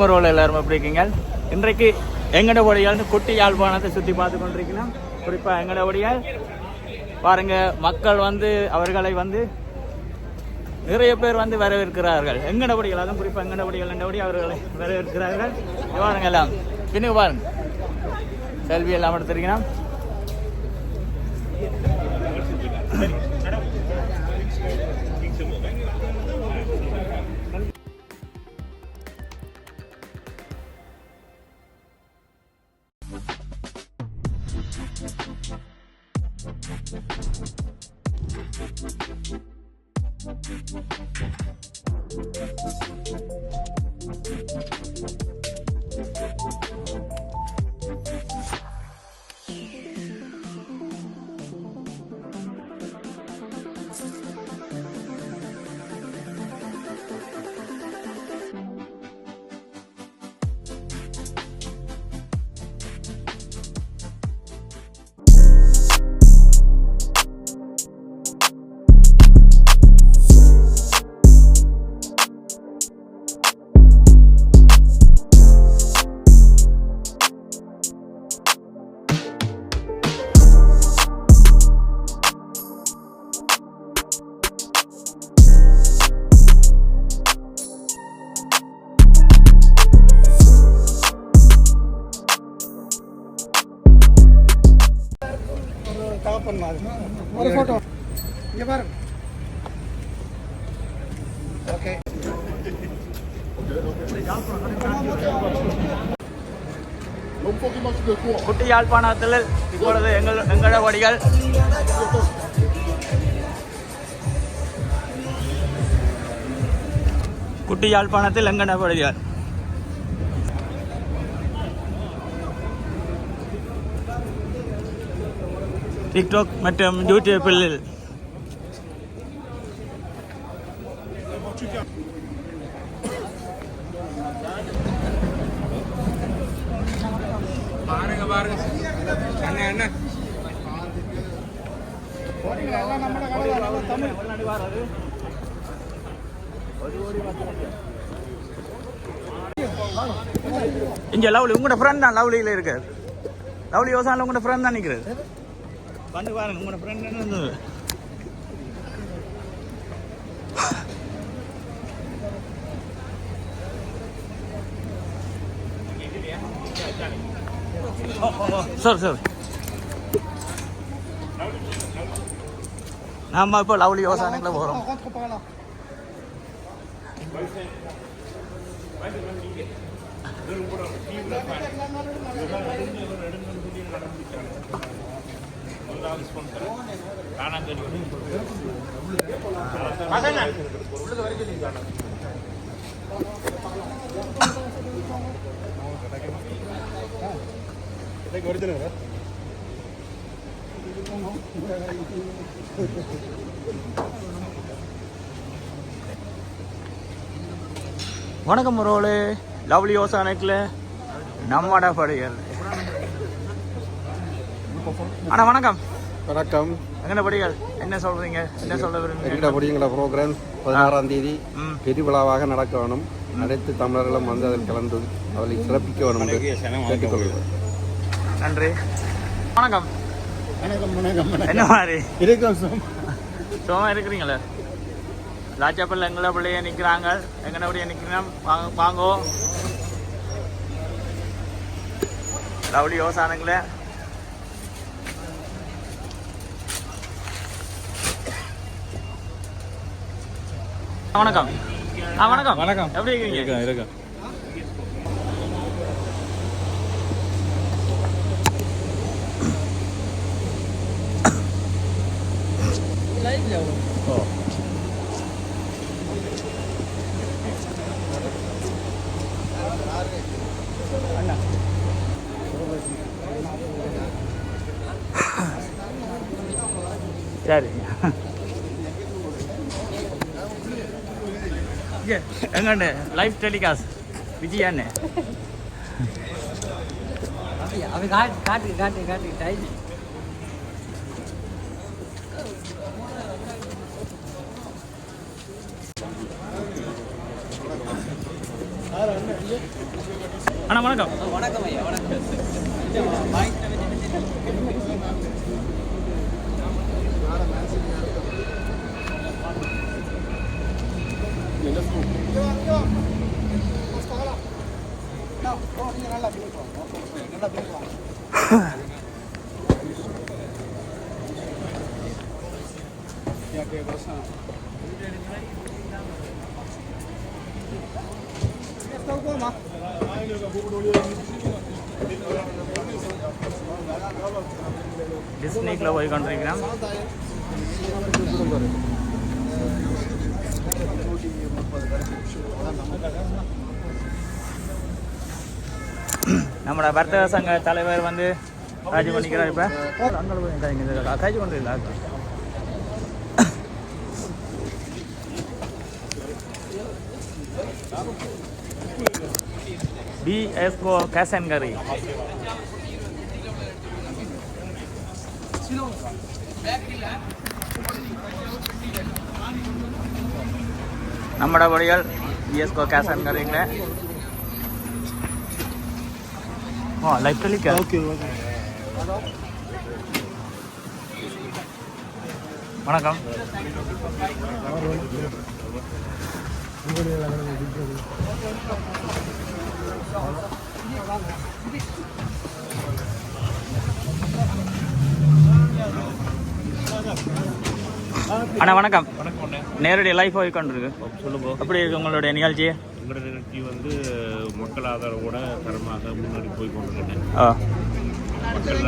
மறுவலை எல்லாரும் எப்படி இருக்கீங்க? இன்றைக்கு எங்கட ஒடியால் குட்டி யாழ்ப்பாணத்தை சுற்றி பார்த்து கொண்டிருக்கலாம். குறிப்பாக எங்கட ஒடியால் பாருங்க, மக்கள் அவர்களை நிறைய பேர் வரவேற்கிறார்கள். எங்கட ஒடியால், அதுவும் குறிப்பாக எங்கட ஒடியால் அவர்களை வரவேற்கிறார்கள். பாருங்க எல்லாம் பின்னுக்கு பாருங்க, செல்வி எல்லாம் எடுத்துருக்கலாம். ஒரு போட்டோ இங்க பாருங்க. ஓகே, குட்டி யாழ்ப்பாணத்தில் இப்பொழுது எங்கள வடிகள் குட்டி யாழ்ப்பாணத்தில் எங்கட வடிகள் டிக்டாக் மற்றும் யூடியூப்பில் இங்க லவ்லி உங்களோட ஃப்ரெண்ட் தான். லவ்லியில் இருக்கு. லவ்லி யோசானில் உங்களோட ஃப்ரெண்ட் தான் நிற்கிறது. வந்து பாருங்க, உங்களோட ஃப்ரெண்ட் என்ன இருந்தது. சார் நாம இப்போ லவ்லி யோசானில் போகிறோம். வணக்கம் ரோலு, லவ்லி யோசானிக்கில் நம்மட படிகள். அண்ணா வணக்கம். வணக்கம். எங்கட படிகள் என்ன சொல்றீங்க? என்ன சொல்ல விரும்புறீங்க? எங்கட படிங்கள ப்ரோக்ராம் 16ஆம் தேதி பெருவிழாவாக நடக்க வேணும். அனைத்து தமிழர்களும் அதில் கலந்து அவளை சிறப்பிக்க வேணும் என்று கேட்டுக்கொள்கிறேன். நன்றி. வணக்கம். வணக்கம். வணக்கம். என்ன மாதிரி இருக்கும்? சும்மா இருக்கிறீங்களா? ராஜாப்பல்ல எங்களை பிள்ளைய நிற்கிறாங்க. எங்கட அப்படியே நிற்கிறோம். வாங்கோ லவ்லி யோசானுங்களே. வணக்கம். வணக்கம். வணக்கம். எப்படி இருக்கீங்க? இருக்கேன். சரி, எங்கண்ணே லைவ் டெலிகாஸ்ட் விஜயாண்ணே. அவன் காட்டு டைம் அண்ணா வணக்கம். வணக்கம் ஐயா, வணக்கம். டிஸ்னிக்கில் போய் கொண்டிருக்கிறோம். நம்மளோட வர்த்தக சங்க தலைவர் வந்து காட்சி பண்ணிக்கிறார். இப்போ அங்கே போய் காட்சி பண்ணுறீங்களா? BSO cash and carry. நம்மட வழியால் BSO cash and carryங்கள. லைஃப் டெலிக்கா. ஓகே. வணக்கம். அண்ணா வணக்கம். நேரடி லைஃப் போய் கொண்டிருக்கு. சொல்லுங்க. எப்படி இருக்கு உங்களுடைய நிகழ்ச்சி? உங்களுடைய நிகழ்ச்சி வந்து மக்கள் ஆதரவோட தரமாக முன்னாடி போய் கொண்டிருக்கேன். மக்கள்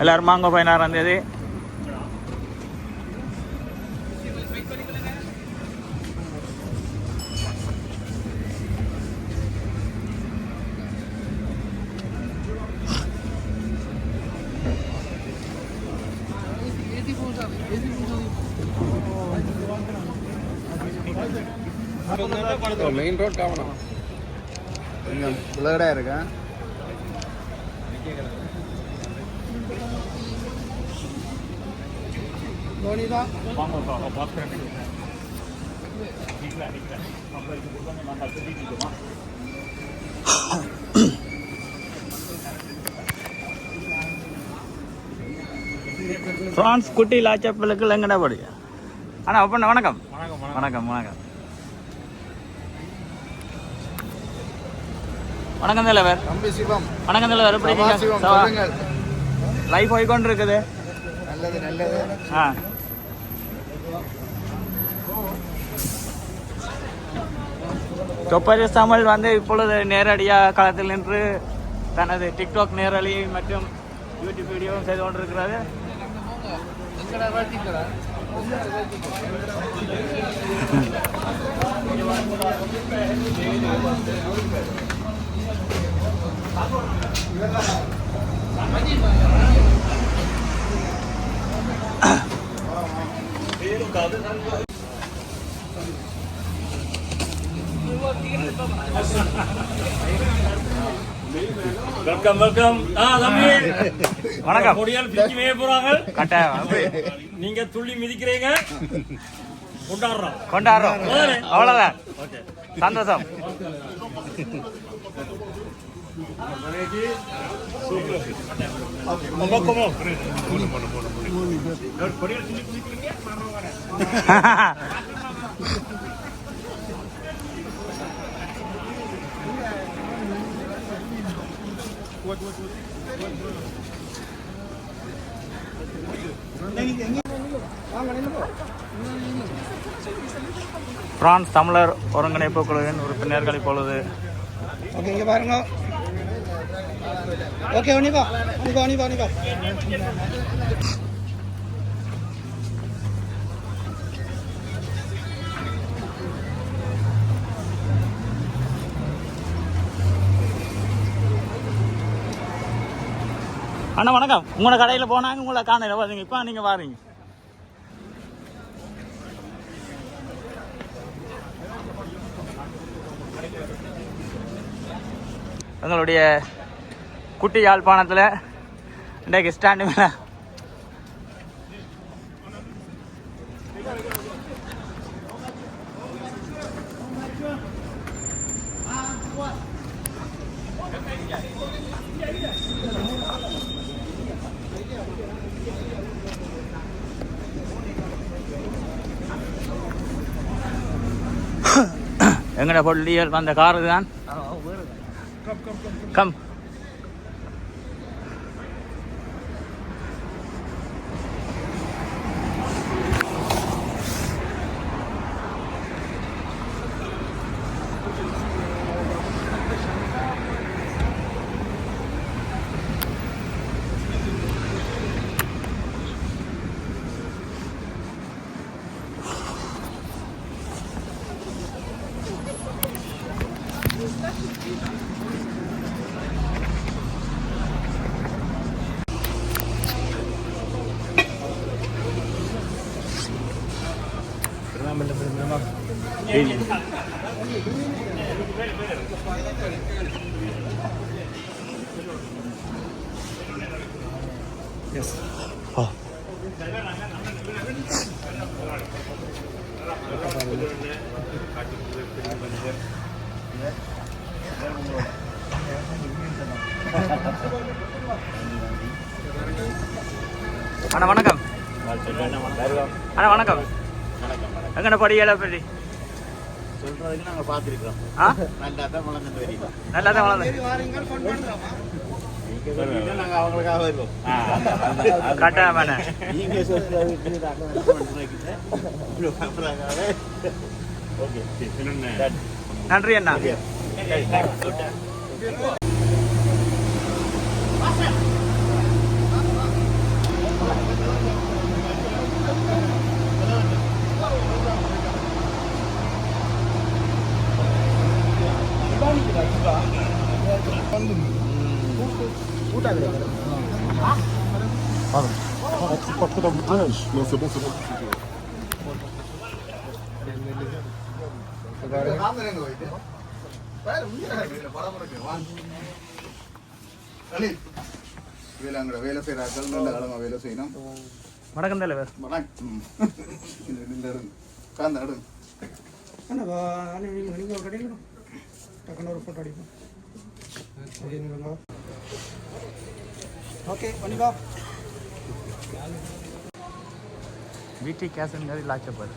எல்லாரும் மாங்க 16ஆம் தேதி மெயின் ரோட் காவணும் கொஞ்சம் பிளர்டாக இருக்கேன். பிரான்ஸ் குட்டி லாச்சப்பலுக்கு எங்கடா படுங்க. அண்ணா ஒப்பண்ண வணக்கம். வணக்கம் வணக்கம் வணக்கம் தலைவர். தம்பி சிவம். வணக்கம் தலைவர். எப்படி இருக்கீங்க? லைஃப் போய்கொண்டு இருக்குது. நல்லது நல்லது. தொப்பரிஸ் தமிழ் வந்து இப்பொழுது நேரடியாக களத்தில் நின்று தனது டிக்டாக் நேரலை மற்றும் யூடியூப் வீடியோவும் செய்து கொண்டிருக்கிறது. Welcome welcome. தம்பி வணக்கம். கொடியால் பிரிச்சு மேய போறாங்க. கட்டாயம் நீங்க துள்ளி மிதிக்கிறீங்க. கொண்டாடுறோம் கொண்டாடுறோம். அவ்வளோதான். சந்தோஷம். பிரான்ஸ் தமிழர் ஒருங்கிணைப்பு குழுவின் உறுப்பினர்கள் இப்பொழுது ஓகே இங்கே பாருங்க. ஓகே ஒனிபா ஒனிபா ஒனிபா ஒனிபா. அண்ணா வணக்கம். உங்களோட கடையில் போனாங்க உங்களை காணையில் பார்த்தீங்க. இப்போ நீங்கள் வாரீங்க. எங்களுடைய குட்டி யாழ்ப்பாணத்தில் இன்றைக்கு ஸ்டாண்டு மேலே எங்கட பொல்லியல் வந்த கார் தான் கம் எஸ் அண்ணா வணக்கம் அண்ணா வணக்கம் எங்கண்ணா படியலை பற்றி சொல்றதுக்கு நாங்கள் பார்த்துருக்கோம். ஆ நல்லா தான் வளர்ந்துட்டு வரீங்க. நல்லா தான் வளர்ந்து நாங்கள் அவங்களுக்காக வருவோம். கட்டாமண்ணே நீங்க சொல்றதுக்கு ஓகே நன்றி அண்ணா வேலை செய்யறார்கள் நல்ல காலமா வேலை செய்யணும். வணக்கம் தலைவர் அண்ணா நீங்கள் ஒரு கடையில் டக்குன்னு ஒரு ஃபோட்டோ அடிப்போம். ஓகே பண்ணிப்பா. வீட்டு கேசன் லாச்சப்பாடு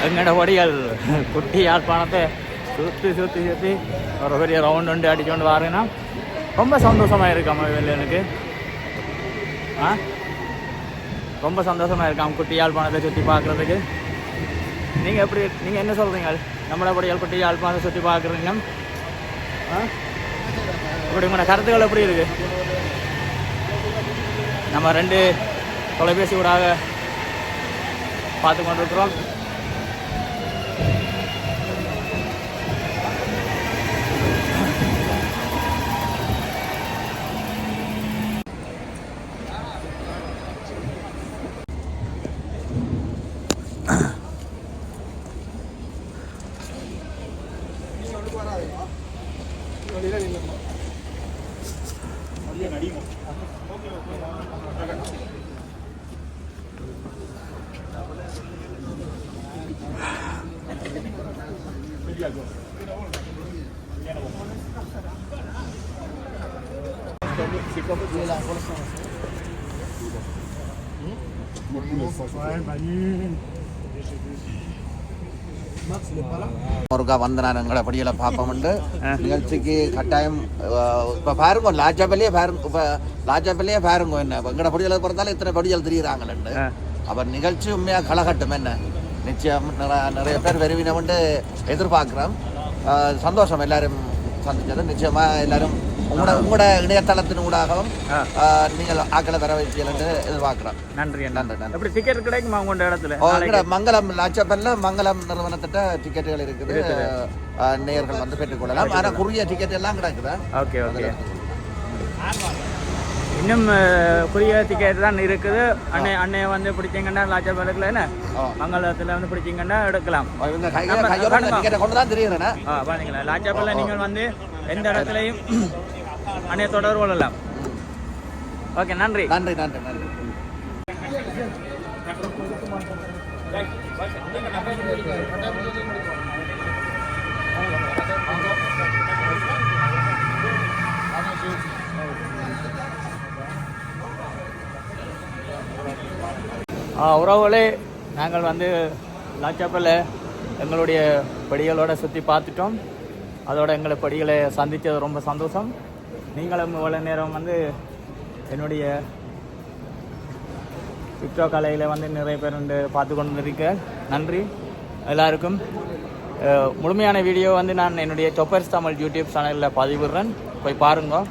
எங்கட வடிகள் குட்டி யாழ்ப்பாணத்தை சுற்றி சுற்றி சுற்றி ஒரு பெரிய ரவுண்ட் ஒன்று அடிச்சுட்டு வாருங்கன்னா ரொம்ப சந்தோஷமாக இருக்காம எனக்கு ஆ ரொம்ப சந்தோஷமாக இருக்காம குட்டி யாழ்ப்பாணத்தை சுற்றி பார்க்குறதுக்கு. நீங்கள் எப்படி நீங்கள் என்ன சொல்கிறீங்க நம்மளோட வடிகள் குட்டி யாழ்ப்பாணத்தை சுற்றி பார்க்குறீங்க? ஆ இப்படி உங்களோட கருத்துக்கள் எப்படி இருக்குது? நம்ம 2 தொலைபேசி ஊடாக பார்த்து கொண்டிருக்கிறோம். ஒருக்கா வந்து நான் எங்களை படியில பார்ப்போம்ண்டு நிகழ்ச்சிக்கு கட்டாயம் இப்போ பாருங்க லாஜாப்பள்ளியே பாருங்க, இப்போ லாஜாப்பள்ளியே பாருங்க என்ன எங்கட படியில பிறந்தாலும் இத்தனை படியல் தெரியுறாங்கன்னு. அப்போ நிகழ்ச்சி உண்மையாக களகட்டும் என்ன நிச்சயம் நிறைய பேர் விரும்பினோம்ட்டு எதிர்பார்க்குறோம். சந்தோஷம் எல்லாரும் சந்திச்சது. நிச்சயமாக எல்லாரும் உங்களோட இணையதளத்தின் ஊடாகவும் நீங்கள் ஆக்களை வர வைப்பீர்கள் என்று எதிர்பார்க்கிறோம். நன்றி நன்றி. எப்படி டிக்கெட் கிடைக்குமா உங்களோட இடத்துல? மங்களம் லாச்சப்பல்ல மங்களம் நிறுவனத்திட்ட டிக்கெட்டுகள் இருக்குது, நேயர்கள் வந்து பெற்றுக்கொள்ளலாம். ஆனால் குறுகிய டிக்கெட் எல்லாம் கிடைக்குது. Okay okay. இன்னும் குறுகிய டிக்கெட் தான் இருக்குது. அன்னைய வந்து பிடிச்சிங்கன்னா லாச்சப்பல்ல என்ன மங்களத்தில் வந்து பிடிச்சிங்கன்னா எடுக்கலாம். கொண்டு தான் தெரியுறேன். பாத்தீங்களா, லாச்சப்பல்ல நீங்கள் வந்து எந்த இடத்துலையும் அன்னைய தொடர்பு கொள்ளலாம். ஓகே, நன்றி நன்றி நன்றி நன்றி. உறவுகளே, நாங்கள் வந்து லாச்சப்பல்ல எங்களுடைய படிகளோட சுற்றி பார்த்துட்டோம். அதோட எங்களை படிகளை சந்தித்தது ரொம்ப சந்தோஷம். நீங்களும் இவ்வளோ நேரம் வந்து என்னுடைய டிக்டாக் கலையில் வந்து நிறைய பேர் வந்து பார்த்து கொண்டு இருக்க நன்றி எல்லாருக்கும். முழுமையான வீடியோ வந்து நான் என்னுடைய டொப்பர்ஸ் தமிழ் யூடியூப் சேனலில் பதிவிடுறேன், போய் பாருங்க.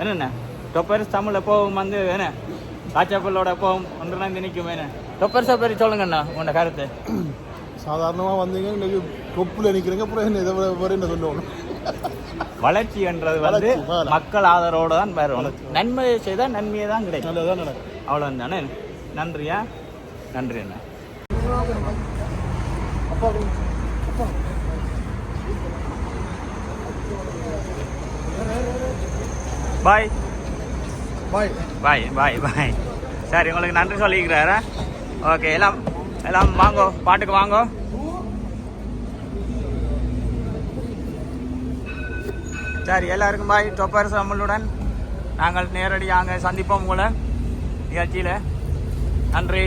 என்னென்ன டொப்பர்ஸ் தமிழ் எப்போவும் வந்து என்ன லாச்சப்பல்லோட எப்போவும் ஒன்று நினைக்கும். என்ன டொப்பர்ஸை பற்றி சொல்லுங்கண்ணா உங்களோட கருத்து. சாதாரணமாக வந்தீங்க, இன்னைக்கு தொப்புல நிற்கிறீங்க, அப்புறம் என்ன இதை என்ன சொல்லுவோம். வளர்ச்சி என்றது வந்து மக்கள் ஆதரவோடு தான் வரும். நன்மை செய்தால் நன்மையை தான் கிடைக்கும். அவ்வளோ தானே. நன்றியா, நன்றி அண்ணா. பாய் பாய் பாய் பாய் பாய். சரி, உங்களுக்கு நன்றி சொல்லிக்கிறாரா? ஓகே, எல்லாம் எல்லாம் வாங்கோ, பாட்டுக்கு வாங்கோ. சரி, எல்லாருக்கும் பாய். டொப்பர்ஸ் நம்மளுடன் நாங்கள் நேரடியாக சந்திப்போம் உங்களை நிகழ்ச்சியில். நன்றி.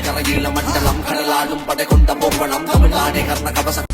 கரையில மண்டலம் கடலாடும் படை கொண்ட பொம்பளம் தமிழ்நாடே கர்ண கவசம்.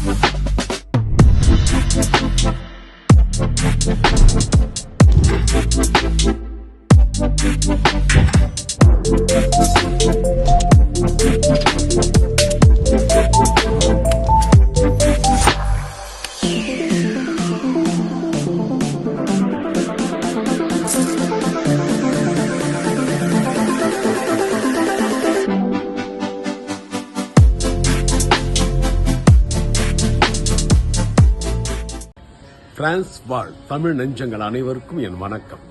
பிரான்ஸ் வாழ் தமிழ் நெஞ்சங்கள் அனைவருக்கும் என் வணக்கம்.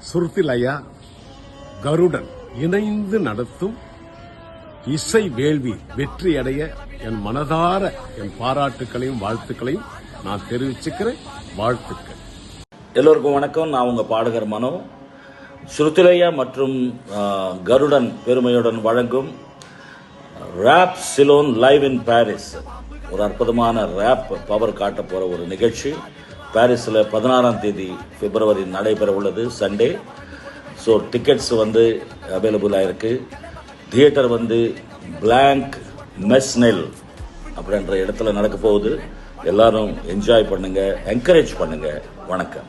சுருதிலயா கருடன் இணைந்து நடத்தும் இசை வேள்வி வெற்றியடைய என் மனதார என் பாராட்டுக்களையும் வாழ்த்துக்களையும் நான் தெரிவிச்சுக்கிறேன். வாழ்த்துக்கள். எல்லோருக்கும் வணக்கம். நான் உங்க பாடகர் மனோ. சுருதிலயா மற்றும் கருடன் பெருமையுடன் வழங்கும் rap Ceylon live in Paris, ஒரு அற்புதமான ரேப் பவர் காட்ட போற ஒரு நிகழ்ச்சி பாரிஸில் 16ஆம் தேதி பிப்ரவரி நடைபெற உள்ளது, சண்டே. ஸோ டிக்கெட்ஸ் வந்து அவைலபிளாக இருக்குது. தியேட்டர் வந்து பிளாங்க் மெஸ்னெல் அப்படின்ற இடத்துல நடக்க போகுது. எல்லாரும் என்ஜாய் பண்ணுங்க, என்கரேஜ் பண்ணுங்க. வணக்கம்.